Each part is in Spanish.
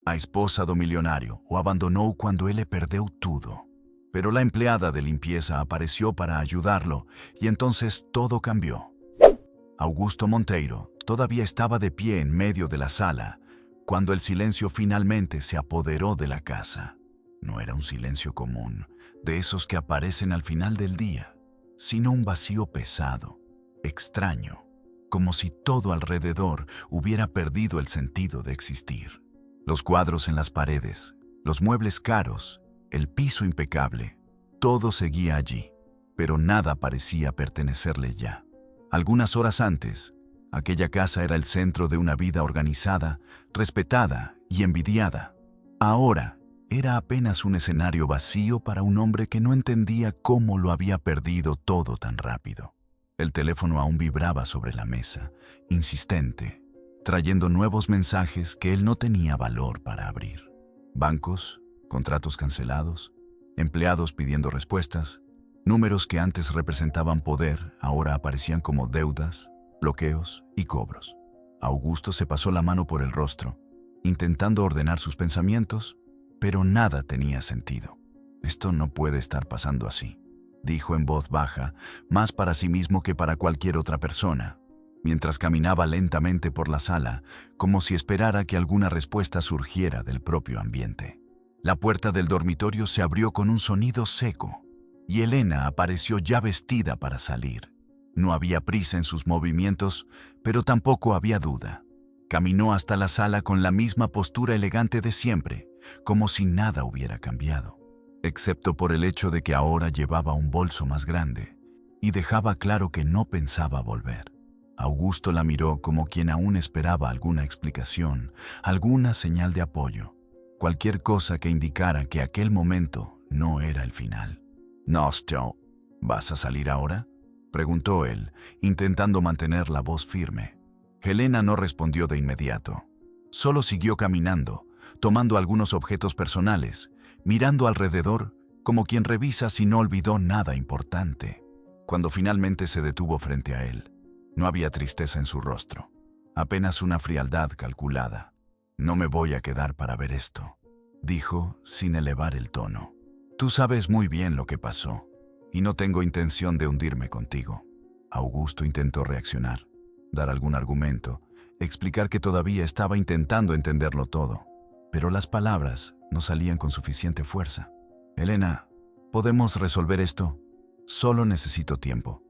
A esposa do milionário o abandonou quando ele perdeu tudo. Pero la empleada de limpieza apareció para ayudarlo y entonces todo cambió. Augusto Monteiro todavía estaba de pie en medio de la sala cuando el silencio finalmente se apoderó de la casa. No era un silencio común, de esos que aparecen al final del día, sino un vacío pesado, extraño, como si todo alrededor hubiera perdido el sentido de existir. Los cuadros en las paredes, los muebles caros, el piso impecable, todo seguía allí, pero nada parecía pertenecerle ya. Algunas horas antes, aquella casa era el centro de una vida organizada, respetada y envidiada. Ahora era apenas un escenario vacío para un hombre que no entendía cómo lo había perdido todo tan rápido. El teléfono aún vibraba sobre la mesa, insistente, trayendo nuevos mensajes que él no tenía valor para abrir. Bancos, contratos cancelados, empleados pidiendo respuestas, números que antes representaban poder ahora aparecían como deudas, bloqueos y cobros. Augusto se pasó la mano por el rostro, intentando ordenar sus pensamientos, pero nada tenía sentido. Esto no puede estar pasando así, dijo en voz baja, más para sí mismo que para cualquier otra persona, mientras caminaba lentamente por la sala, como si esperara que alguna respuesta surgiera del propio ambiente. La puerta del dormitorio se abrió con un sonido seco, y Elena apareció ya vestida para salir. No había prisa en sus movimientos, pero tampoco había duda. Caminó hasta la sala con la misma postura elegante de siempre, como si nada hubiera cambiado, excepto por el hecho de que ahora llevaba un bolso más grande, y dejaba claro que no pensaba volver. Augusto la miró como quien aún esperaba alguna explicación, alguna señal de apoyo, cualquier cosa que indicara que aquel momento no era el final. «Nostro, ¿vas a salir ahora?», preguntó él, intentando mantener la voz firme. Helena no respondió de inmediato. Solo siguió caminando, tomando algunos objetos personales, mirando alrededor como quien revisa si no olvidó nada importante. Cuando finalmente se detuvo frente a él, no había tristeza en su rostro, apenas una frialdad calculada. «No me voy a quedar para ver esto», dijo sin elevar el tono. «Tú sabes muy bien lo que pasó, y no tengo intención de hundirme contigo». Augusto intentó reaccionar, dar algún argumento, explicar que todavía estaba intentando entenderlo todo, pero las palabras no salían con suficiente fuerza. «Elena, ¿podemos resolver esto? Solo necesito tiempo».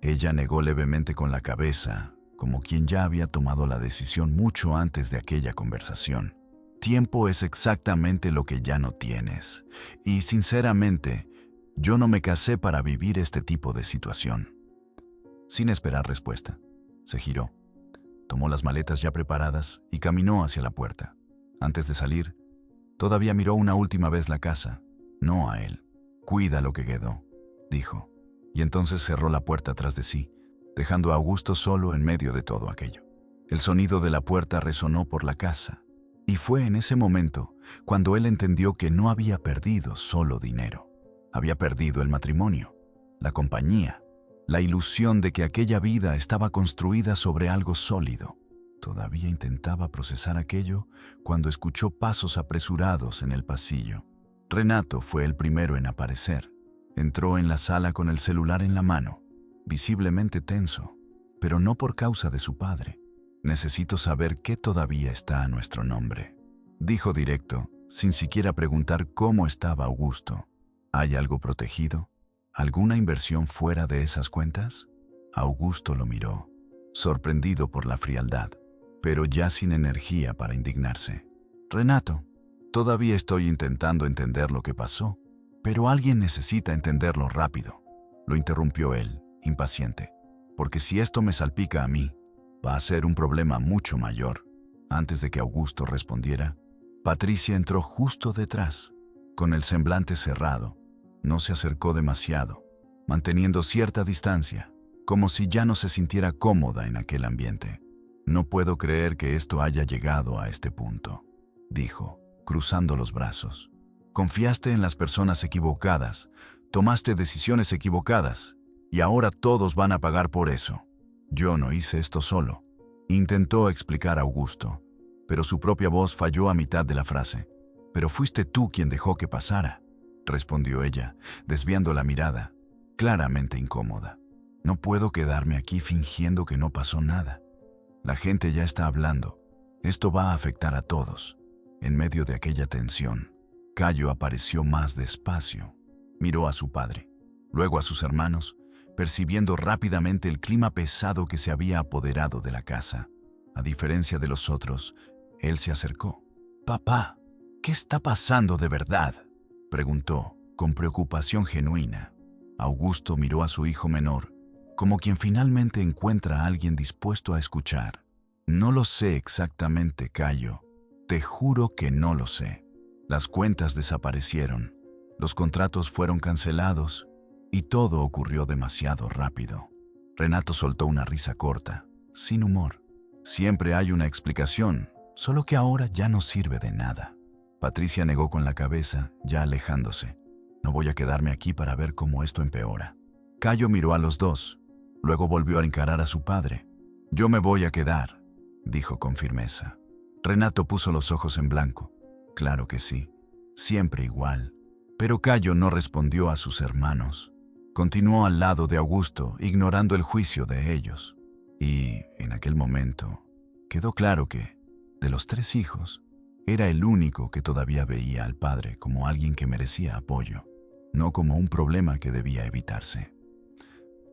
Ella negó levemente con la cabeza, como quien ya había tomado la decisión mucho antes de aquella conversación. «Tiempo es exactamente lo que ya no tienes, y sinceramente, yo no me casé para vivir este tipo de situación». Sin esperar respuesta, se giró, tomó las maletas ya preparadas y caminó hacia la puerta. Antes de salir, todavía miró una última vez la casa, no a él. «Cuida lo que quedó», dijo, y entonces cerró la puerta tras de sí, dejando a Augusto solo en medio de todo aquello. El sonido de la puerta resonó por la casa, y fue en ese momento cuando él entendió que no había perdido solo dinero. Había perdido el matrimonio, la compañía, la ilusión de que aquella vida estaba construida sobre algo sólido. Todavía intentaba procesar aquello cuando escuchó pasos apresurados en el pasillo. Renato fue el primero en aparecer. Entró en la sala con el celular en la mano, visiblemente tenso, pero no por causa de su padre. «Necesito saber qué todavía está a nuestro nombre», dijo directo, sin siquiera preguntar cómo estaba Augusto. «¿Hay algo protegido? ¿Alguna inversión fuera de esas cuentas?». Augusto lo miró, sorprendido por la frialdad, pero ya sin energía para indignarse. «Renato, todavía estoy intentando entender lo que pasó, pero alguien necesita entenderlo rápido», lo interrumpió él, impaciente, «porque si esto me salpica a mí, va a ser un problema mucho mayor». Antes de que Augusto respondiera, Patricia entró justo detrás, con el semblante cerrado. No se acercó demasiado, manteniendo cierta distancia, como si ya no se sintiera cómoda en aquel ambiente. «No puedo creer que esto haya llegado a este punto», dijo, cruzando los brazos. «Confiaste en las personas equivocadas, tomaste decisiones equivocadas, y ahora todos van a pagar por eso. Yo no hice esto solo», intentó explicar Augusto, pero su propia voz falló a mitad de la frase. «Pero fuiste tú quien dejó que pasara», respondió ella, desviando la mirada, claramente incómoda. «No puedo quedarme aquí fingiendo que no pasó nada. La gente ya está hablando. Esto va a afectar a todos». En medio de aquella tensión, Cayo apareció más despacio. Miró a su padre, luego a sus hermanos, percibiendo rápidamente el clima pesado que se había apoderado de la casa. A diferencia de los otros, él se acercó. «Papá, ¿qué está pasando de verdad?», preguntó, con preocupación genuina. Augusto miró a su hijo menor, como quien finalmente encuentra a alguien dispuesto a escuchar. «No lo sé exactamente, Cayo. Te juro que no lo sé. Las cuentas desaparecieron, los contratos fueron cancelados y todo ocurrió demasiado rápido». Renato soltó una risa corta, sin humor. «Siempre hay una explicación, solo que ahora ya no sirve de nada». Patricia negó con la cabeza, ya alejándose. «No voy a quedarme aquí para ver cómo esto empeora». Cayo miró a los dos, luego volvió a encarar a su padre. «Yo me voy a quedar», dijo con firmeza. Renato puso los ojos en blanco. Claro que sí, siempre igual. Pero Cayo no respondió a sus hermanos. Continuó al lado de Augusto, ignorando el juicio de ellos. Y, en aquel momento, quedó claro que, de los 3 hijos, era el único que todavía veía al padre como alguien que merecía apoyo, no como un problema que debía evitarse.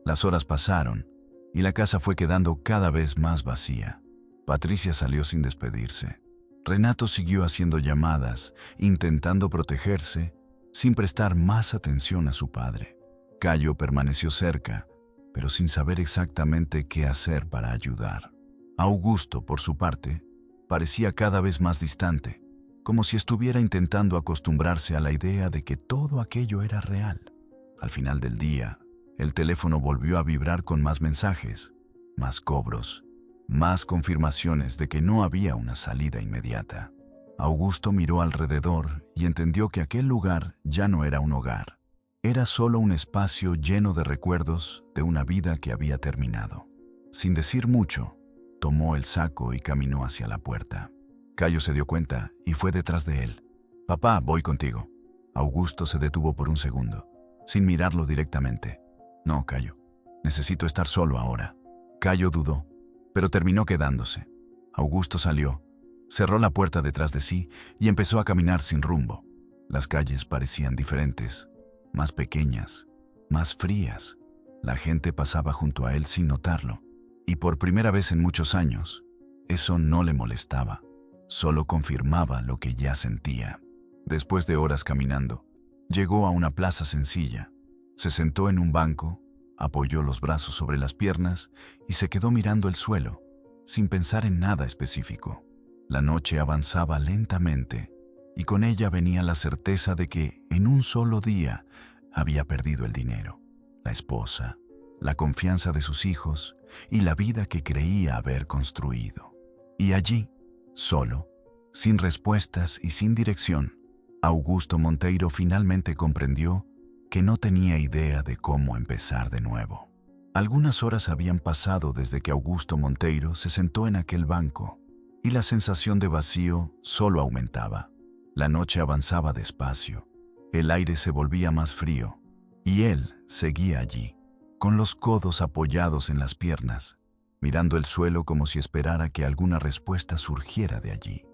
Las horas pasaron y la casa fue quedando cada vez más vacía. Patricia salió sin despedirse. Renato siguió haciendo llamadas, intentando protegerse, sin prestar más atención a su padre. Cayo permaneció cerca, pero sin saber exactamente qué hacer para ayudar. Augusto, por su parte, parecía cada vez más distante, como si estuviera intentando acostumbrarse a la idea de que todo aquello era real. Al final del día, el teléfono volvió a vibrar con más mensajes, más cobros, más confirmaciones de que no había una salida inmediata. Augusto miró alrededor y entendió que aquel lugar ya no era un hogar. Era solo un espacio lleno de recuerdos de una vida que había terminado. Sin decir mucho, tomó el saco y caminó hacia la puerta. Cayo se dio cuenta y fue detrás de él. «Papá, voy contigo». Augusto se detuvo por un segundo, sin mirarlo directamente. «No, Cayo, necesito estar solo ahora». Cayo dudó, pero terminó quedándose. Augusto salió, cerró la puerta detrás de sí y empezó a caminar sin rumbo. Las calles parecían diferentes, más pequeñas, más frías. La gente pasaba junto a él sin notarlo, y por primera vez en muchos años, eso no le molestaba, solo confirmaba lo que ya sentía. Después de horas caminando, llegó a una plaza sencilla. Se sentó en un banco, apoyó los brazos sobre las piernas y se quedó mirando el suelo, sin pensar en nada específico. La noche avanzaba lentamente y con ella venía la certeza de que en un solo día había perdido el dinero, la esposa, la confianza de sus hijos y la vida que creía haber construido. Y allí, solo, sin respuestas y sin dirección, Augusto Monteiro finalmente comprendió que no tenía idea de cómo empezar de nuevo. Algunas horas habían pasado desde que Augusto Monteiro se sentó en aquel banco, y la sensación de vacío solo aumentaba. La noche avanzaba despacio, el aire se volvía más frío, y él seguía allí, con los codos apoyados en las piernas, mirando el suelo como si esperara que alguna respuesta surgiera de allí.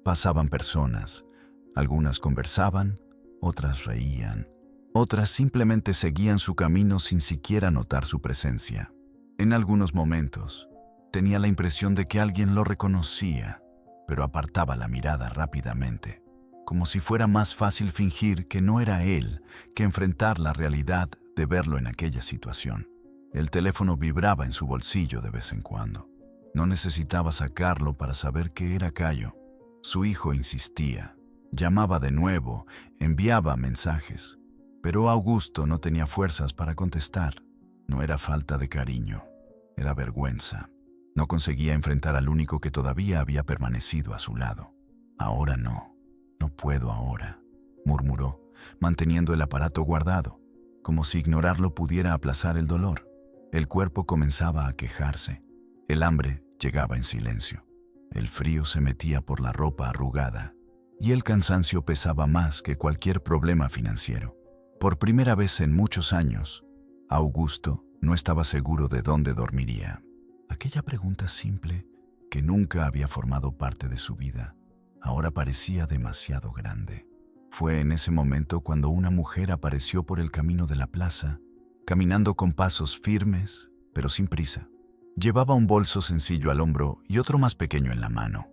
Pasaban personas, algunas conversaban, otras reían, otras simplemente seguían su camino sin siquiera notar su presencia. En algunos momentos, tenía la impresión de que alguien lo reconocía, pero apartaba la mirada rápidamente, como si fuera más fácil fingir que no era él que enfrentar la realidad de verlo en aquella situación. El teléfono vibraba en su bolsillo de vez en cuando. No necesitaba sacarlo para saber que era Cayo. Su hijo insistía, llamaba de nuevo, enviaba mensajes. Pero Augusto no tenía fuerzas para contestar. No era falta de cariño, era vergüenza. No conseguía enfrentar al único que todavía había permanecido a su lado. «Ahora no, no puedo ahora», murmuró, manteniendo el aparato guardado, como si ignorarlo pudiera aplazar el dolor. El cuerpo comenzaba a quejarse. El hambre llegaba en silencio. El frío se metía por la ropa arrugada y el cansancio pesaba más que cualquier problema financiero. Por primera vez en muchos años, Augusto no estaba seguro de dónde dormiría. Aquella pregunta simple, que nunca había formado parte de su vida, ahora parecía demasiado grande. Fue en ese momento cuando una mujer apareció por el camino de la plaza, caminando con pasos firmes, pero sin prisa. Llevaba un bolso sencillo al hombro y otro más pequeño en la mano,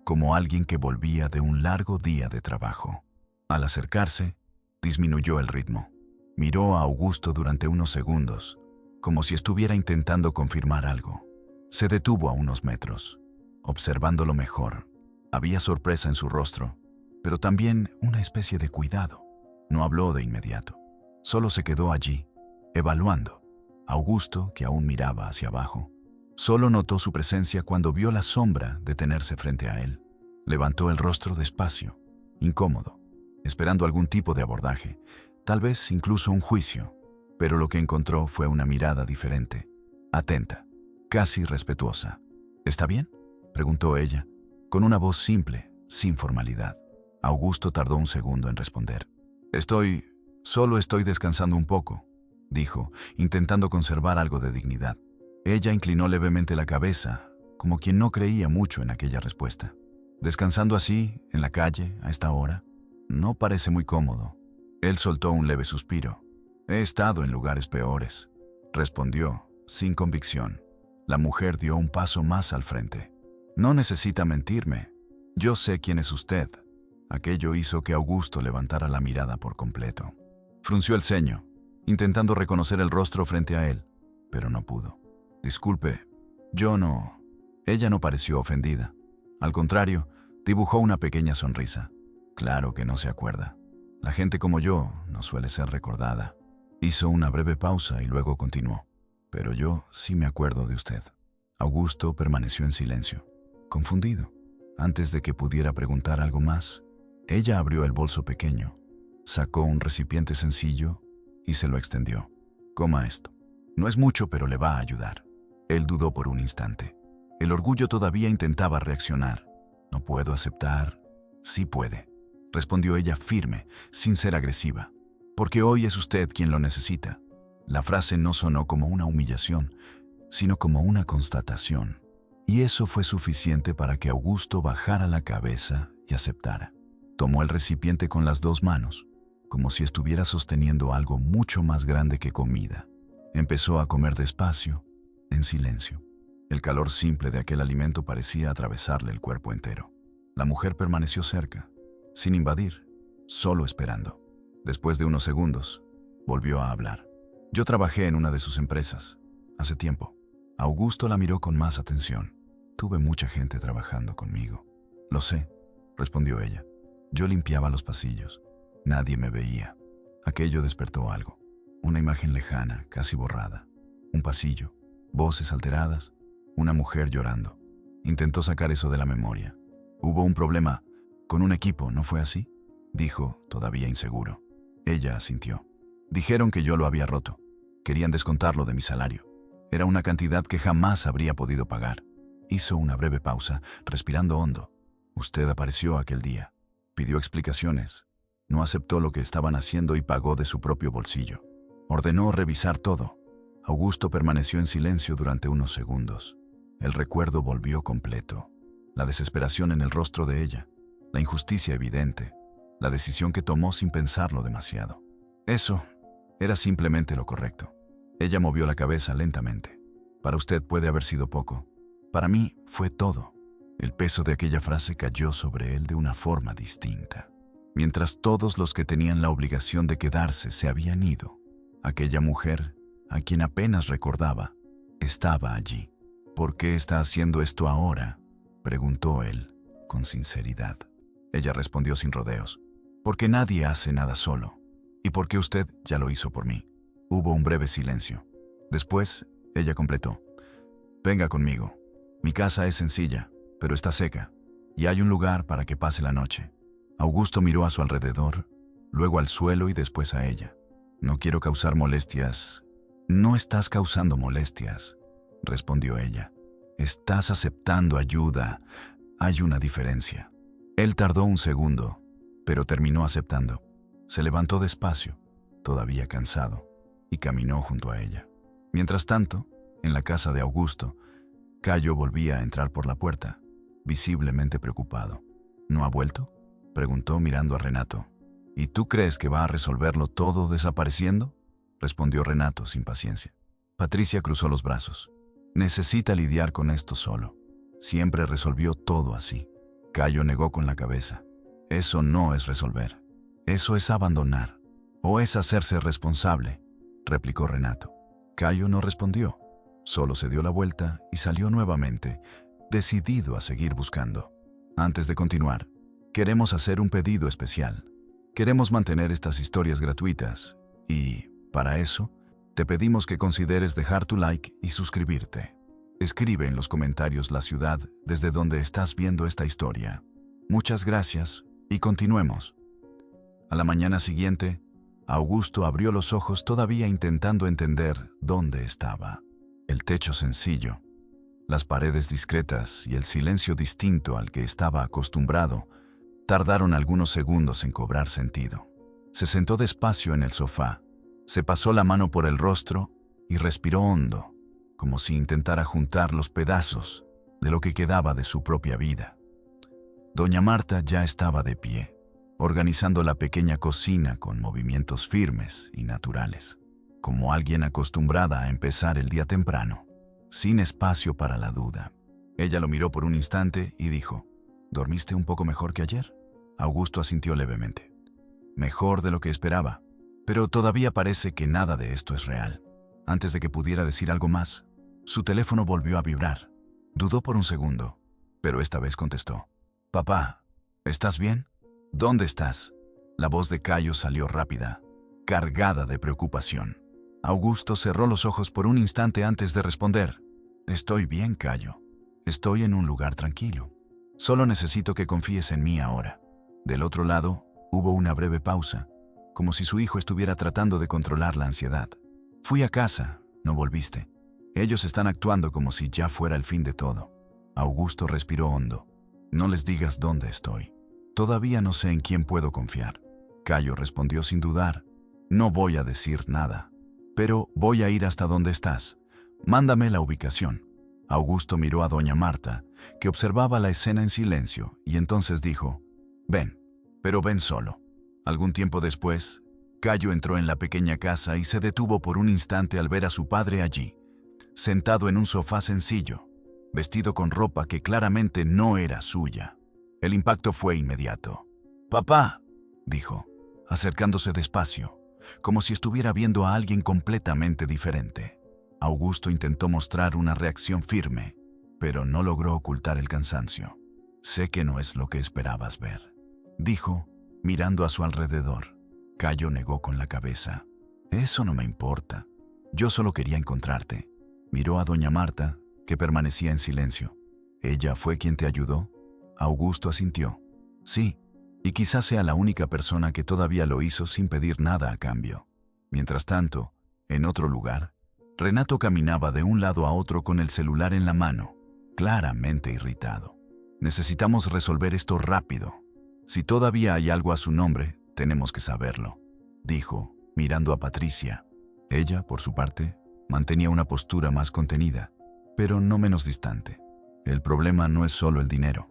como alguien que volvía de un largo día de trabajo. Al acercarse, disminuyó el ritmo. Miró a Augusto durante unos segundos, como si estuviera intentando confirmar algo. Se detuvo a unos metros, observándolo mejor. Había sorpresa en su rostro, pero también una especie de cuidado. No habló de inmediato. Solo se quedó allí, evaluando. Augusto, que aún miraba hacia abajo, solo notó su presencia cuando vio la sombra detenerse frente a él. Levantó el rostro despacio, incómodo, esperando algún tipo de abordaje, tal vez incluso un juicio, pero lo que encontró fue una mirada diferente, atenta, casi respetuosa. ¿Está bien?, preguntó ella, con una voz simple, sin formalidad. Augusto tardó un segundo en responder. Solo estoy descansando un poco, dijo, intentando conservar algo de dignidad. Ella inclinó levemente la cabeza, como quien no creía mucho en aquella respuesta. ¿Descansando así, en la calle, a esta hora? No parece muy cómodo. Él soltó un leve suspiro. He estado en lugares peores, respondió, sin convicción. La mujer dio un paso más al frente. No necesita mentirme. Yo sé quién es usted. Aquello hizo que Augusto levantara la mirada por completo. Frunció el ceño, intentando reconocer el rostro frente a él, pero no pudo. Disculpe, yo no... Ella no pareció ofendida. Al contrario, dibujó una pequeña sonrisa. Claro que no se acuerda. La gente como yo no suele ser recordada. Hizo una breve pausa y luego continuó. Pero yo sí me acuerdo de usted. Augusto permaneció en silencio, confundido. Antes de que pudiera preguntar algo más, ella abrió el bolso pequeño, sacó un recipiente sencillo y se lo extendió. Coma esto. No es mucho, pero le va a ayudar. Él dudó por un instante. El orgullo todavía intentaba reaccionar. No puedo aceptar. Sí puede, respondió ella firme, sin ser agresiva. Porque hoy es usted quien lo necesita. La frase no sonó como una humillación, sino como una constatación. Y eso fue suficiente para que Augusto bajara la cabeza y aceptara. Tomó el recipiente con las dos manos, como si estuviera sosteniendo algo mucho más grande que comida. Empezó a comer despacio, en silencio. El calor simple de aquel alimento parecía atravesarle el cuerpo entero. La mujer permaneció cerca, sin invadir, solo esperando. Después de unos segundos, volvió a hablar. Yo trabajé en una de sus empresas, hace tiempo. Augusto la miró con más atención. Tuve mucha gente trabajando conmigo. Lo sé, respondió ella. Yo limpiaba los pasillos. Nadie me veía. Aquello despertó algo. Una imagen lejana, casi borrada. Un pasillo, voces alteradas, una mujer llorando. Intentó sacar eso de la memoria. Hubo un problema con un equipo, ¿no fue así?, dijo, todavía inseguro. Ella asintió. Dijeron que yo lo había roto. Querían descontarlo de mi salario. Era una cantidad que jamás habría podido pagar. Hizo una breve pausa, respirando hondo. Usted apareció aquel día. Pidió explicaciones. No aceptó lo que estaban haciendo y pagó de su propio bolsillo. Ordenó revisar todo. Augusto permaneció en silencio durante unos segundos. El recuerdo volvió completo. La desesperación en el rostro de ella. La injusticia evidente. La decisión que tomó sin pensarlo demasiado. Eso era simplemente lo correcto. Ella movió la cabeza lentamente. Para usted puede haber sido poco. Para mí fue todo. El peso de aquella frase cayó sobre él de una forma distinta. Mientras todos los que tenían la obligación de quedarse se habían ido, aquella mujer, a quien apenas recordaba, estaba allí. ¿Por qué está haciendo esto ahora?, preguntó él, con sinceridad. Ella respondió sin rodeos. Porque nadie hace nada solo. Y porque usted ya lo hizo por mí. Hubo un breve silencio. Después, ella completó. Venga conmigo. Mi casa es sencilla, pero está seca, y hay un lugar para que pase la noche. Augusto miró a su alrededor, luego al suelo y después a ella. No quiero causar molestias. No estás causando molestias, respondió ella. Estás aceptando ayuda. Hay una diferencia. Él tardó un segundo, pero terminó aceptando. Se levantó despacio, todavía cansado, y caminó junto a ella. Mientras tanto, en la casa de Augusto, Cayo volvía a entrar por la puerta, visiblemente preocupado. ¿No ha vuelto?, preguntó mirando a Renato. ¿Y tú crees que va a resolverlo todo desapareciendo?, respondió Renato sin paciencia. Patricia cruzó los brazos. Necesita lidiar con esto solo. Siempre resolvió todo así. Cayo negó con la cabeza. Eso no es resolver. Eso es abandonar. O es hacerse responsable, replicó Renato. Cayo no respondió. Solo se dio la vuelta y salió nuevamente, decidido a seguir buscando. Antes de continuar, queremos hacer un pedido especial. Queremos mantener estas historias gratuitas y, para eso, te pedimos que consideres dejar tu like y suscribirte. Escribe en los comentarios la ciudad desde donde estás viendo esta historia. Muchas gracias y continuemos. A la mañana siguiente, Augusto abrió los ojos todavía intentando entender dónde estaba. El techo sencillo, las paredes discretas y el silencio distinto al que estaba acostumbrado tardaron algunos segundos en cobrar sentido. Se sentó despacio en el sofá, se pasó la mano por el rostro y respiró hondo, como si intentara juntar los pedazos de lo que quedaba de su propia vida. Doña Marta ya estaba de pie, organizando la pequeña cocina con movimientos firmes y naturales, como alguien acostumbrada a empezar el día temprano, sin espacio para la duda. Ella lo miró por un instante y dijo: ¿Dormiste un poco mejor que ayer? Augusto asintió levemente. Mejor de lo que esperaba, pero todavía parece que nada de esto es real. Antes de que pudiera decir algo más, su teléfono volvió a vibrar. Dudó por un segundo, pero esta vez contestó. «Papá, ¿estás bien? ¿Dónde estás?» La voz de Cayo salió rápida, cargada de preocupación. Augusto cerró los ojos por un instante antes de responder. «Estoy bien, Cayo. Estoy en un lugar tranquilo. Solo necesito que confíes en mí ahora». Del otro lado, hubo una breve pausa, como si su hijo estuviera tratando de controlar la ansiedad. «Fui a casa, no volviste. Ellos están actuando como si ya fuera el fin de todo». Augusto respiró hondo. «No les digas dónde estoy. Todavía no sé en quién puedo confiar». Cayo respondió sin dudar. «No voy a decir nada, pero voy a ir hasta donde estás. Mándame la ubicación». Augusto miró a doña Marta, que observaba la escena en silencio, y entonces dijo: «Ven, pero ven solo». Algún tiempo después, Cayo entró en la pequeña casa y se detuvo por un instante al ver a su padre allí, sentado en un sofá sencillo, vestido con ropa que claramente no era suya. El impacto fue inmediato. «Papá», dijo, acercándose despacio, como si estuviera viendo a alguien completamente diferente. Augusto intentó mostrar una reacción firme, pero no logró ocultar el cansancio. «Sé que no es lo que esperabas ver», dijo, mirando a su alrededor. Cayo negó con la cabeza. «Eso no me importa. Yo solo quería encontrarte». Miró a doña Marta, que permanecía en silencio. «¿Ella fue quien te ayudó?» Augusto asintió. «Sí, y quizás sea la única persona que todavía lo hizo sin pedir nada a cambio». Mientras tanto, en otro lugar, Renato caminaba de un lado a otro con el celular en la mano, claramente irritado. «Necesitamos resolver esto rápido. Si todavía hay algo a su nombre, tenemos que saberlo», dijo, mirando a Patricia. Ella, por su parte, mantenía una postura más contenida, pero no menos distante. «El problema no es solo el dinero.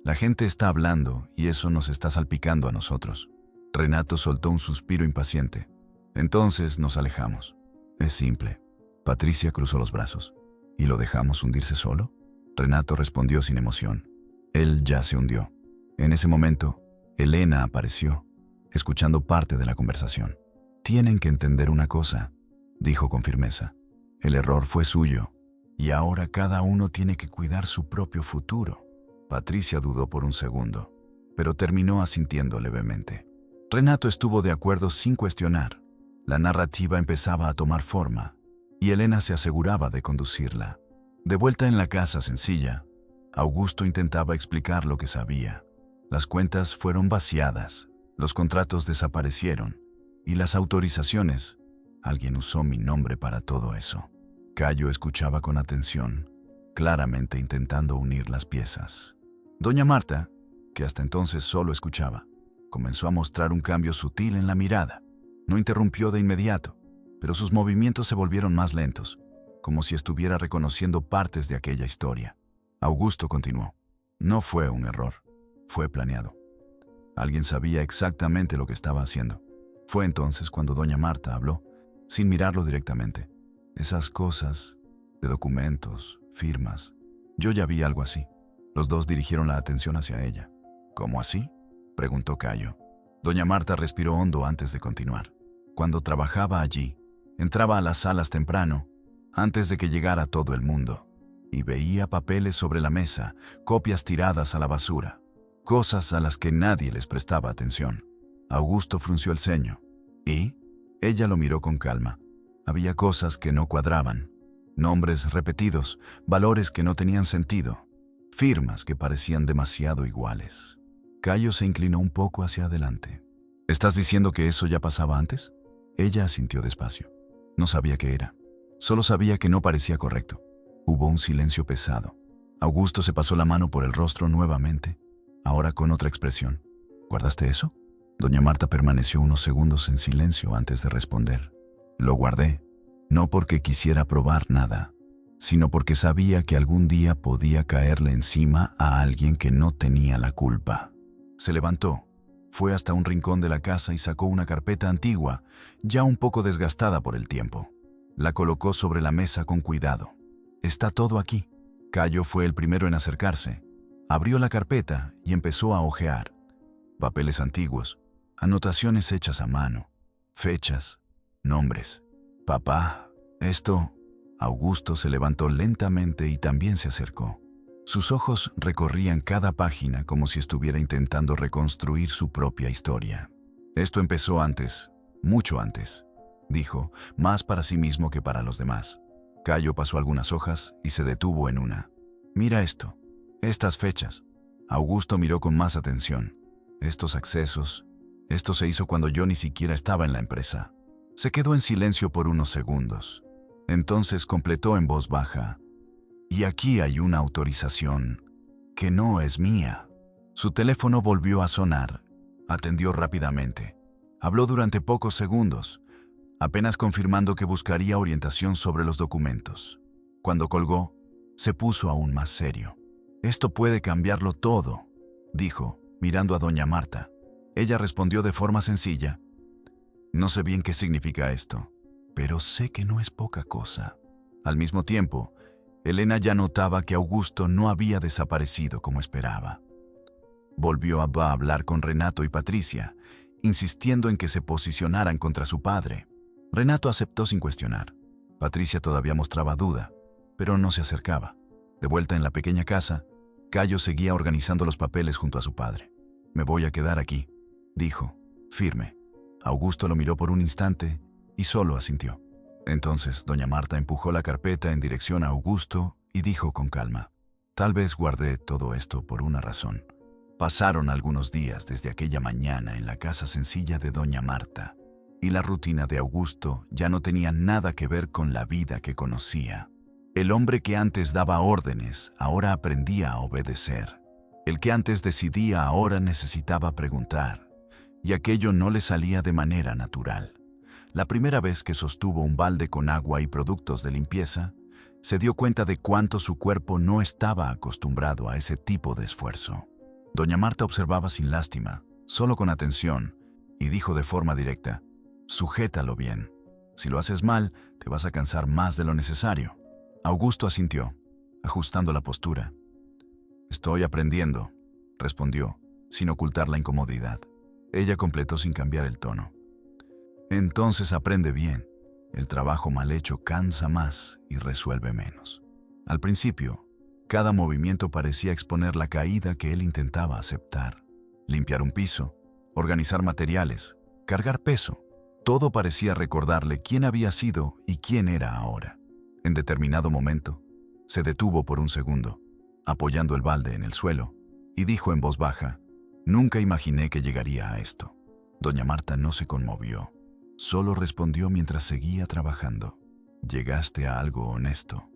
La gente está hablando y eso nos está salpicando a nosotros». Renato soltó un suspiro impaciente. «Entonces nos alejamos. Es simple». Patricia cruzó los brazos. «¿Y lo dejamos hundirse solo?». Renato respondió sin emoción. Él ya se hundió. En ese momento, Elena apareció, escuchando parte de la conversación. «Tienen que entender una cosa», dijo con firmeza. «El error fue suyo, y ahora cada uno tiene que cuidar su propio futuro». Patricia dudó por un segundo, pero terminó asintiendo levemente. Renato estuvo de acuerdo sin cuestionar. La narrativa empezaba a tomar forma, y Elena se aseguraba de conducirla. De vuelta en la casa sencilla, Augusto intentaba explicar lo que sabía. Las cuentas fueron vaciadas, los contratos desaparecieron, y las autorizaciones. Alguien usó mi nombre para todo eso. Cayo escuchaba con atención, claramente intentando unir las piezas. Doña Marta, que hasta entonces solo escuchaba, comenzó a mostrar un cambio sutil en la mirada. No interrumpió de inmediato, pero sus movimientos se volvieron más lentos, como si estuviera reconociendo partes de aquella historia. Augusto continuó. No fue un error, fue planeado. Alguien sabía exactamente lo que estaba haciendo. Fue entonces cuando doña Marta habló, sin mirarlo directamente. Esas cosas, de documentos, firmas. Yo ya vi algo así. Los dos dirigieron la atención hacia ella. ¿Cómo así?, preguntó Cayo. Doña Marta respiró hondo antes de continuar. Cuando trabajaba allí, entraba a las salas temprano, antes de que llegara todo el mundo, y veía papeles sobre la mesa, copias tiradas a la basura, cosas a las que nadie les prestaba atención. Augusto frunció el ceño. ¿Y? Ella lo miró con calma. Había cosas que no cuadraban, nombres repetidos, valores que no tenían sentido, firmas que parecían demasiado iguales. Cayo se inclinó un poco hacia adelante. ¿Estás diciendo que eso ya pasaba antes? Ella asintió despacio. No sabía qué era. Solo sabía que no parecía correcto. Hubo un silencio pesado. Augusto se pasó la mano por el rostro nuevamente, ahora con otra expresión. ¿Guardaste eso? Doña Marta permaneció unos segundos en silencio antes de responder. Lo guardé, no porque quisiera probar nada, sino porque sabía que algún día podía caerle encima a alguien que no tenía la culpa. Se levantó, fue hasta un rincón de la casa y sacó una carpeta antigua, ya un poco desgastada por el tiempo. La colocó sobre la mesa con cuidado. Está todo aquí. Cayo fue el primero en acercarse. Abrió la carpeta y empezó a hojear. Papeles antiguos, anotaciones hechas a mano, fechas, nombres. Papá, esto... Augusto se levantó lentamente y también se acercó. Sus ojos recorrían cada página como si estuviera intentando reconstruir su propia historia. Esto empezó antes, mucho antes, dijo, más para sí mismo que para los demás. Cayo pasó algunas hojas y se detuvo en una. Mira esto, estas fechas. Augusto miró con más atención. Estos accesos, esto se hizo cuando yo ni siquiera estaba en la empresa. Se quedó en silencio por unos segundos. Entonces completó en voz baja. Y aquí hay una autorización que no es mía. Su teléfono volvió a sonar. Atendió rápidamente. Habló durante pocos segundos, apenas confirmando que buscaría orientación sobre los documentos. Cuando colgó, se puso aún más serio. Esto puede cambiarlo todo, dijo, mirando a doña Marta. Ella respondió de forma sencilla. No sé bien qué significa esto, pero sé que no es poca cosa. Al mismo tiempo, Elena ya notaba que Augusto no había desaparecido como esperaba. Volvió a hablar con Renato y Patricia, insistiendo en que se posicionaran contra su padre. Renato aceptó sin cuestionar. Patricia todavía mostraba duda, pero no se acercaba. De vuelta en la pequeña casa, Cayo seguía organizando los papeles junto a su padre. Me voy a quedar aquí, dijo, firme. Augusto lo miró por un instante y solo asintió. Entonces doña Marta empujó la carpeta en dirección a Augusto y dijo con calma, tal vez guardé todo esto por una razón. Pasaron algunos días desde aquella mañana en la casa sencilla de doña Marta, y la rutina de Augusto ya no tenía nada que ver con la vida que conocía. El hombre que antes daba órdenes ahora aprendía a obedecer. El que antes decidía ahora necesitaba preguntar, y aquello no le salía de manera natural. La primera vez que sostuvo un balde con agua y productos de limpieza, se dio cuenta de cuánto su cuerpo no estaba acostumbrado a ese tipo de esfuerzo. Doña Marta observaba sin lástima, solo con atención, y dijo de forma directa, sujétalo bien. Si lo haces mal, te vas a cansar más de lo necesario. Augusto asintió, ajustando la postura. Estoy aprendiendo, respondió, sin ocultar la incomodidad. Ella completó sin cambiar el tono. Entonces aprende bien. El trabajo mal hecho cansa más y resuelve menos. Al principio, cada movimiento parecía exponer la caída que él intentaba aceptar. Limpiar un piso, organizar materiales, cargar peso. Todo parecía recordarle quién había sido y quién era ahora. En determinado momento, se detuvo por un segundo, apoyando el balde en el suelo, y dijo en voz baja, nunca imaginé que llegaría a esto. Doña Marta no se conmovió. Solo respondió mientras seguía trabajando. Llegaste a algo honesto.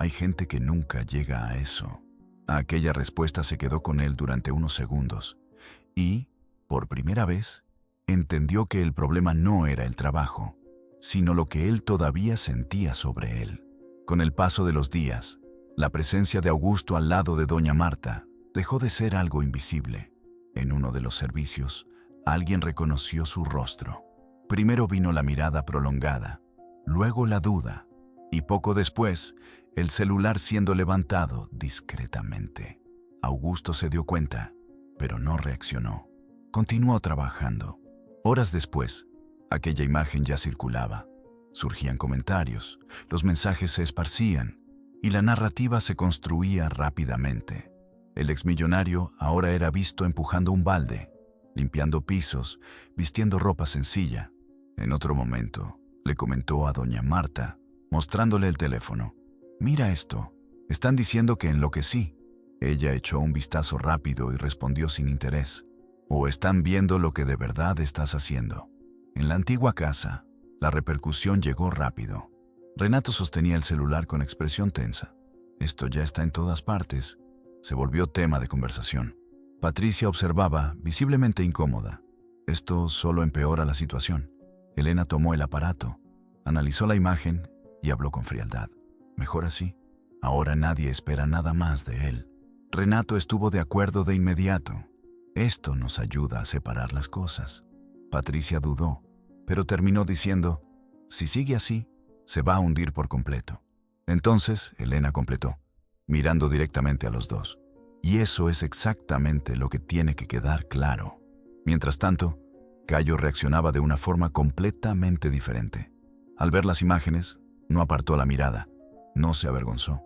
Hay gente que nunca llega a eso. Aquella respuesta se quedó con él durante unos segundos y, por primera vez, entendió que el problema no era el trabajo, sino lo que él todavía sentía sobre él. Con el paso de los días, la presencia de Augusto al lado de doña Marta dejó de ser algo invisible. En uno de los servicios, alguien reconoció su rostro. Primero vino la mirada prolongada, luego la duda, y poco después, el celular siendo levantado discretamente. Augusto se dio cuenta, pero no reaccionó. Continuó trabajando. Horas después, aquella imagen ya circulaba. Surgían comentarios, los mensajes se esparcían, y la narrativa se construía rápidamente. El exmillonario ahora era visto empujando un balde, limpiando pisos, vistiendo ropa sencilla. En otro momento, le comentó a doña Marta, mostrándole el teléfono. «Mira esto, están diciendo que enloquecí». Ella echó un vistazo rápido y respondió sin interés. «O están viendo lo que de verdad estás haciendo». En la antigua casa, la repercusión llegó rápido. Renato sostenía el celular con expresión tensa. «Esto ya está en todas partes». Se volvió tema de conversación. Patricia observaba, visiblemente incómoda. Esto solo empeora la situación. Elena tomó el aparato, analizó la imagen y habló con frialdad. Mejor así. Ahora nadie espera nada más de él. Renato estuvo de acuerdo de inmediato. Esto nos ayuda a separar las cosas. Patricia dudó, pero terminó diciendo, si sigue así, se va a hundir por completo. Entonces, Elena completó, mirando directamente a los dos. Y eso es exactamente lo que tiene que quedar claro. Mientras tanto, Cayo reaccionaba de una forma completamente diferente. Al ver las imágenes, no apartó la mirada, no se avergonzó.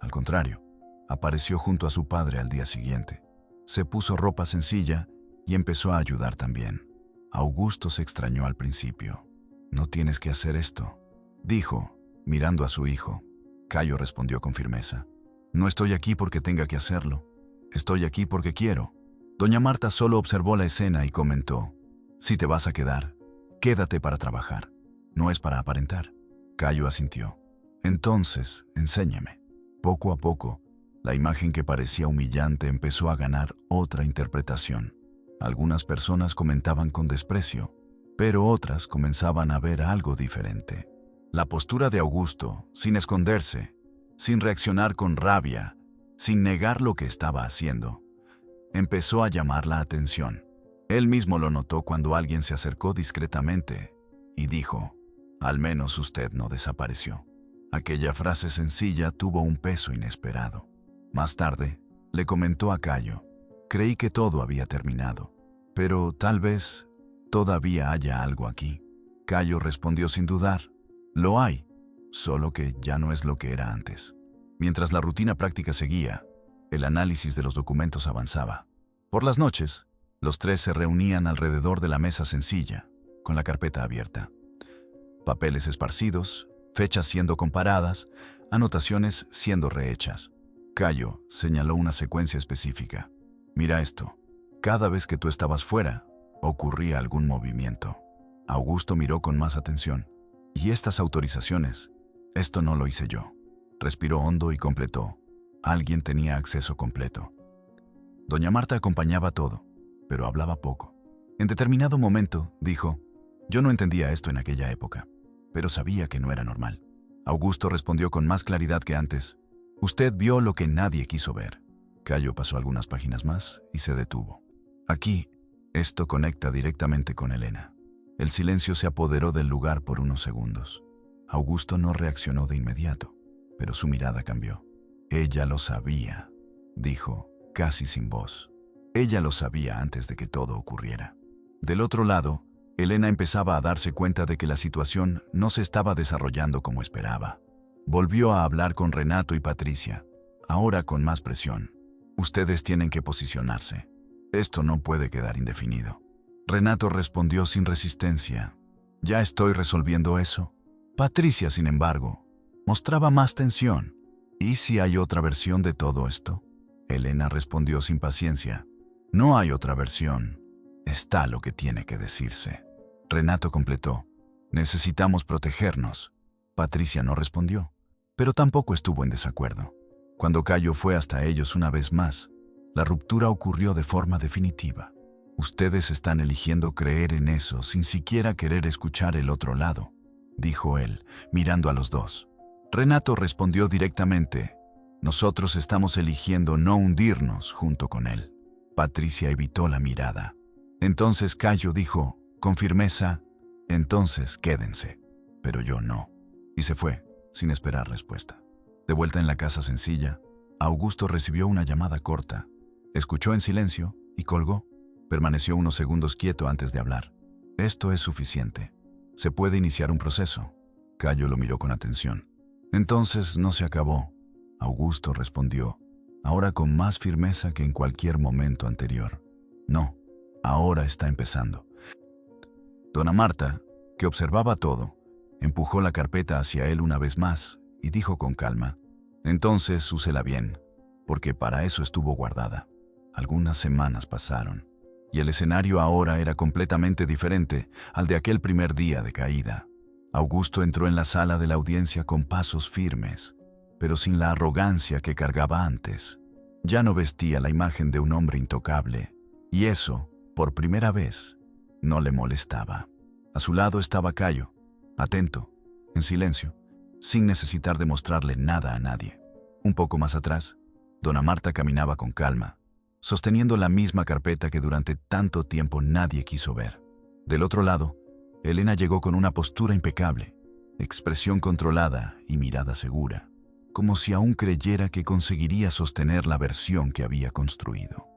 Al contrario, apareció junto a su padre al día siguiente. Se puso ropa sencilla y empezó a ayudar también. Augusto se extrañó al principio. «No tienes que hacer esto», dijo, mirando a su hijo. Cayo respondió con firmeza. «No estoy aquí porque tenga que hacerlo. Estoy aquí porque quiero». Doña Marta solo observó la escena y comentó, «Si te vas a quedar, quédate para trabajar. No es para aparentar». Cayo asintió. «Entonces, enséñame». Poco a poco, la imagen que parecía humillante empezó a ganar otra interpretación. Algunas personas comentaban con desprecio, pero otras comenzaban a ver algo diferente. La postura de Augusto, sin esconderse, sin reaccionar con rabia, sin negar lo que estaba haciendo, empezó a llamar la atención. Él mismo lo notó cuando alguien se acercó discretamente y dijo, «Al menos usted no desapareció». Aquella frase sencilla tuvo un peso inesperado. Más tarde, le comentó a Cayo, «Creí que todo había terminado, pero tal vez todavía haya algo aquí». Cayo respondió sin dudar, «Lo hay, solo que ya no es lo que era antes». Mientras la rutina práctica seguía, el análisis de los documentos avanzaba. Por las noches, los tres se reunían alrededor de la mesa sencilla, con la carpeta abierta. Papeles esparcidos, fechas siendo comparadas, anotaciones siendo rehechas. Cayo señaló una secuencia específica. «Mira esto. Cada vez que tú estabas fuera, ocurría algún movimiento». Augusto miró con más atención. «¿Y estas autorizaciones? Esto no lo hice yo». Respiró hondo y completó. «Alguien tenía acceso completo». Doña Marta acompañaba todo, pero hablaba poco. En determinado momento, dijo, «Yo no entendía esto en aquella época, pero sabía que no era normal». Augusto respondió con más claridad que antes, «Usted vio lo que nadie quiso ver». Cayo pasó algunas páginas más y se detuvo. Aquí, esto conecta directamente con Elena. El silencio se apoderó del lugar por unos segundos. Augusto no reaccionó de inmediato, pero su mirada cambió. «Ella lo sabía», dijo, casi sin voz. Ella lo sabía antes de que todo ocurriera. Del otro lado, Elena empezaba a darse cuenta de que la situación no se estaba desarrollando como esperaba. Volvió a hablar con Renato y Patricia, ahora con más presión. «Ustedes tienen que posicionarse. Esto no puede quedar indefinido». Renato respondió sin resistencia, «Ya estoy resolviendo eso». Patricia, sin embargo, mostraba más tensión. «¿Y si hay otra versión de todo esto?». Elena respondió sin paciencia, «No hay otra versión. Está lo que tiene que decirse». Renato completó, «Necesitamos protegernos». Patricia no respondió. pero tampoco estuvo en desacuerdo. Cuando Cayo fue hasta ellos una vez más, la ruptura ocurrió de forma definitiva. Ustedes están eligiendo creer en eso sin siquiera querer escuchar el otro lado, dijo él, mirando a los dos. Renato respondió directamente: nosotros estamos eligiendo no hundirnos junto con él. Patricia evitó la mirada. Entonces Cayo dijo, con firmeza: entonces quédense. Pero yo no. Y se fue, sin esperar respuesta. De vuelta en la casa sencilla, Augusto recibió una llamada corta. Escuchó en silencio y colgó. Permaneció unos segundos quieto antes de hablar. Esto es suficiente. Se puede iniciar un proceso. Cayo lo miró con atención. Entonces no se acabó. Augusto respondió, ahora con más firmeza que en cualquier momento anterior. No, ahora está empezando. Dona Marta, que observaba todo, empujó la carpeta hacia él una vez más y dijo con calma: entonces úsela bien, porque para eso estuvo guardada. Algunas semanas pasaron, y el escenario ahora era completamente diferente al de aquel primer día de caída. Augusto entró en la sala de la audiencia con pasos firmes, pero sin la arrogancia que cargaba antes. Ya no vestía la imagen de un hombre intocable, y eso, por primera vez, no le molestaba. A su lado estaba Cayo, atento, en silencio, sin necesitar demostrarle nada a nadie. Un poco más atrás, Dona Marta caminaba con calma, sosteniendo la misma carpeta que durante tanto tiempo nadie quiso ver. Del otro lado, Elena llegó con una postura impecable, expresión controlada y mirada segura, como si aún creyera que conseguiría sostener la versión que había construido.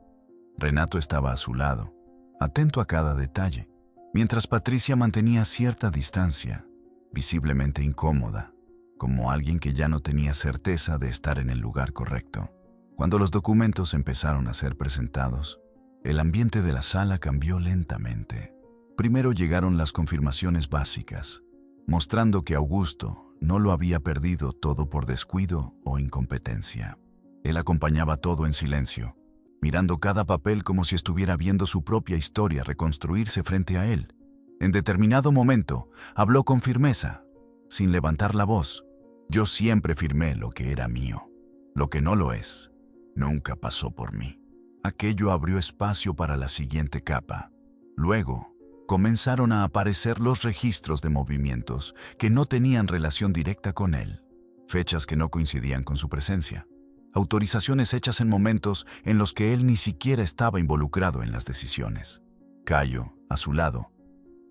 Renato estaba a su lado, atento a cada detalle, mientras Patricia mantenía cierta distancia, visiblemente incómoda, como alguien que ya no tenía certeza de estar en el lugar correcto. Cuando los documentos empezaron a ser presentados, el ambiente de la sala cambió lentamente. Primero llegaron las confirmaciones básicas, mostrando que Augusto no lo había perdido todo por descuido o incompetencia. Él acompañaba todo en silencio, mirando cada papel como si estuviera viendo su propia historia reconstruirse frente a él. En determinado momento, habló con firmeza, sin levantar la voz. Yo siempre firmé lo que era mío. Lo que no lo es, nunca pasó por mí. Aquello abrió espacio para la siguiente capa. Luego, comenzaron a aparecer los registros de movimientos que no tenían relación directa con él, fechas que no coincidían con su presencia, autorizaciones hechas en momentos en los que él ni siquiera estaba involucrado en las decisiones. Cayo, a su lado,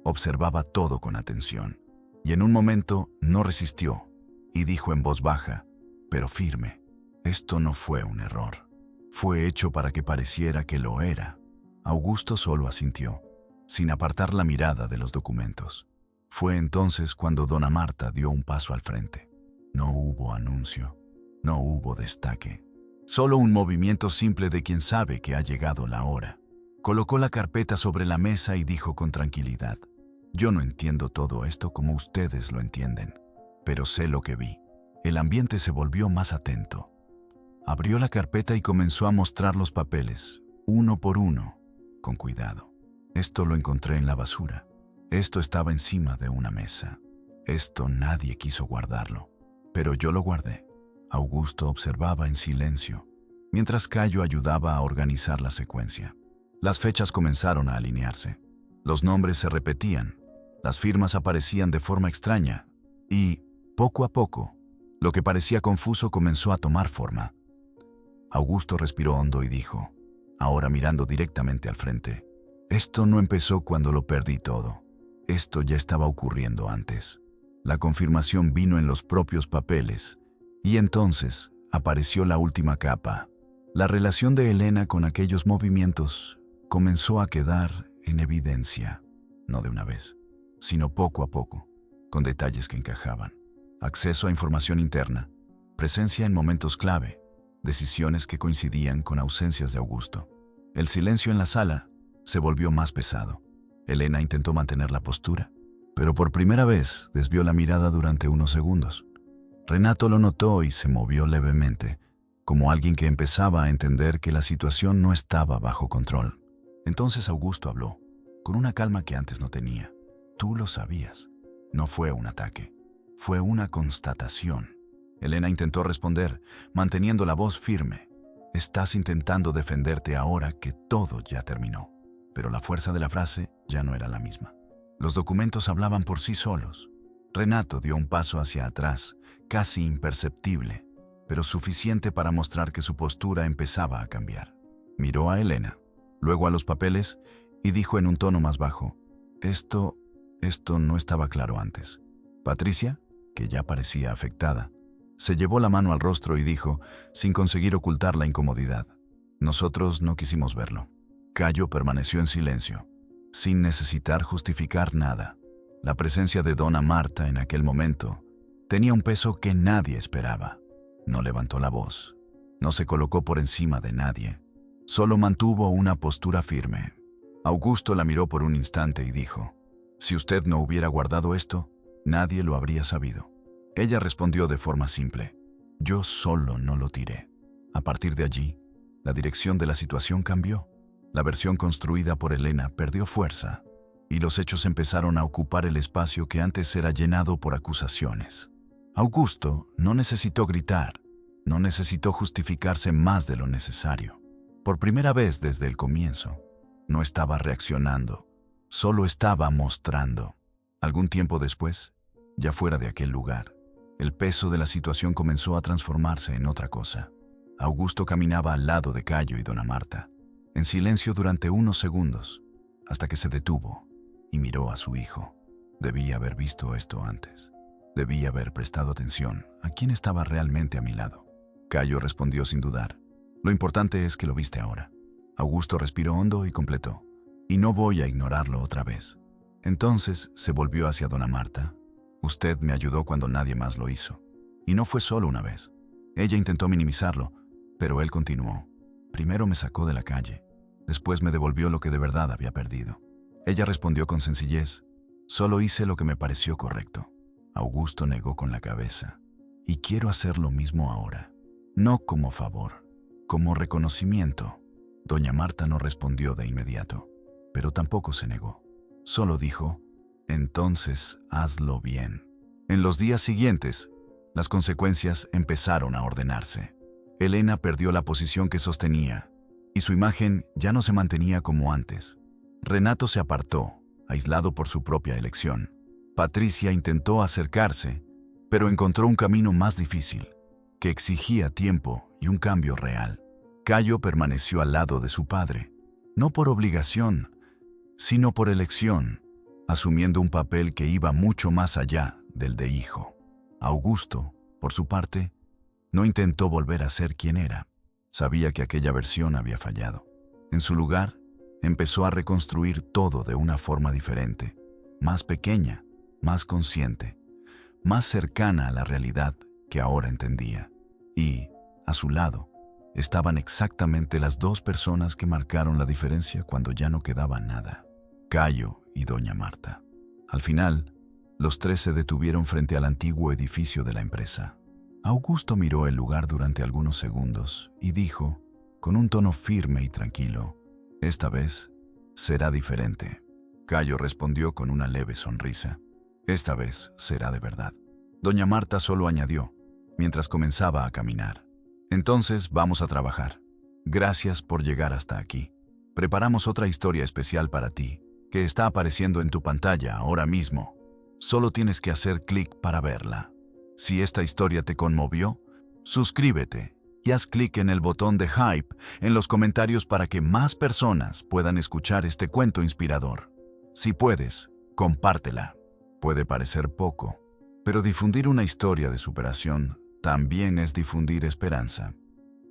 observaba todo con atención, y en un momento no resistió y dijo en voz baja, pero firme: esto no fue un error. Fue hecho para que pareciera que lo era. Augusto solo asintió, sin apartar la mirada de los documentos. Fue entonces cuando Dona Marta dio un paso al frente. No hubo anuncio, no hubo destaque, solo un movimiento simple de quien sabe que ha llegado la hora. Colocó la carpeta sobre la mesa y dijo con tranquilidad: yo no entiendo todo esto como ustedes lo entienden, pero sé lo que vi. El ambiente se volvió más atento. Abrió la carpeta y comenzó a mostrar los papeles, uno por uno, con cuidado. Esto lo encontré en la basura. Esto estaba encima de una mesa. Esto nadie quiso guardarlo, pero yo lo guardé. Augusto observaba en silencio, mientras Cayo ayudaba a organizar la secuencia. Las fechas comenzaron a alinearse. Los nombres se repetían, las firmas aparecían de forma extraña, y, poco a poco, lo que parecía confuso comenzó a tomar forma. Augusto respiró hondo y dijo, ahora mirando directamente al frente: esto no empezó cuando lo perdí todo. Esto ya estaba ocurriendo antes. La confirmación vino en los propios papeles, y entonces apareció la última capa. La relación de Elena con aquellos movimientos comenzó a quedar en evidencia, no de una vez, sino poco a poco, con detalles que encajaban. Acceso a información interna, presencia en momentos clave, decisiones que coincidían con ausencias de Augusto. El silencio en la sala se volvió más pesado. Elena intentó mantener la postura, pero por primera vez desvió la mirada durante unos segundos. Renato lo notó y se movió levemente, como alguien que empezaba a entender que la situación no estaba bajo control. Entonces Augusto habló, con una calma que antes no tenía. Tú lo sabías. No fue un ataque, fue una constatación. Elena intentó responder, manteniendo la voz firme. Estás intentando defenderte ahora que todo ya terminó. Pero la fuerza de la frase ya no era la misma. Los documentos hablaban por sí solos. Renato dio un paso hacia atrás, casi imperceptible, pero suficiente para mostrar que su postura empezaba a cambiar. Miró a Elena, luego a los papeles, y dijo en un tono más bajo, Esto no estaba claro antes. Patricia, que ya parecía afectada, se llevó la mano al rostro y dijo, sin conseguir ocultar la incomodidad, nosotros no quisimos verlo. Cayo permaneció en silencio, sin necesitar justificar nada. La presencia de Dona Marta en aquel momento tenía un peso que nadie esperaba. No levantó la voz, no se colocó por encima de nadie, solo mantuvo una postura firme. Augusto la miró por un instante y dijo, si usted no hubiera guardado esto, nadie lo habría sabido. Ella respondió de forma simple, yo solo no lo tiré. A partir de allí, la dirección de la situación cambió. La versión construida por Elena perdió fuerza y los hechos empezaron a ocupar el espacio que antes era llenado por acusaciones. Augusto no necesitó gritar, no necesitó justificarse más de lo necesario. Por primera vez desde el comienzo, no estaba reaccionando, solo estaba mostrando. Algún tiempo después, ya fuera de aquel lugar, el peso de la situación comenzó a transformarse en otra cosa. Augusto caminaba al lado de Cayo y Dona Marta, en silencio durante unos segundos, hasta que se detuvo y miró a su hijo. Debía haber visto esto antes. Debía haber prestado atención a quién estaba realmente a mi lado. Cayo respondió sin dudar. Lo importante es que lo viste ahora. Augusto respiró hondo y completó. Y no voy a ignorarlo otra vez. Entonces se volvió hacia Dona Marta. Usted me ayudó cuando nadie más lo hizo. Y no fue solo una vez. Ella intentó minimizarlo, pero él continuó. Primero me sacó de la calle. Después me devolvió lo que de verdad había perdido. Ella respondió con sencillez. Solo hice lo que me pareció correcto. Augusto negó con la cabeza. Y quiero hacer lo mismo ahora. No como favor, como reconocimiento. Doña Marta no respondió de inmediato, pero tampoco se negó. Solo dijo, entonces hazlo bien. En los días siguientes, las consecuencias empezaron a ordenarse. Elena perdió la posición que sostenía, y su imagen ya no se mantenía como antes. Renato se apartó, aislado por su propia elección. Patricia intentó acercarse, pero encontró un camino más difícil, que exigía tiempo y un cambio real. Cayo permaneció al lado de su padre, no por obligación, sino por elección, asumiendo un papel que iba mucho más allá del de hijo. Augusto, por su parte, no intentó volver a ser quien era. Sabía que aquella versión había fallado. En su lugar, empezó a reconstruir todo de una forma diferente, más pequeña, más consciente, más cercana a la realidad que ahora entendía. Y, a su lado, estaban exactamente las dos personas que marcaron la diferencia cuando ya no quedaba nada: Cayo y Doña Marta. Al final, los tres se detuvieron frente al antiguo edificio de la empresa. Augusto miró el lugar durante algunos segundos y dijo, con un tono firme y tranquilo, esta vez será diferente. Cayo respondió con una leve sonrisa, esta vez será de verdad. Doña Marta solo añadió, mientras comenzaba a caminar, entonces vamos a trabajar. Gracias por llegar hasta aquí. Preparamos otra historia especial para ti, que está apareciendo en tu pantalla ahora mismo. Solo tienes que hacer clic para verla. Si esta historia te conmovió, suscríbete y haz clic en el botón de hype en los comentarios para que más personas puedan escuchar este cuento inspirador. Si puedes, compártela. Puede parecer poco, pero difundir una historia de superación también es difundir esperanza.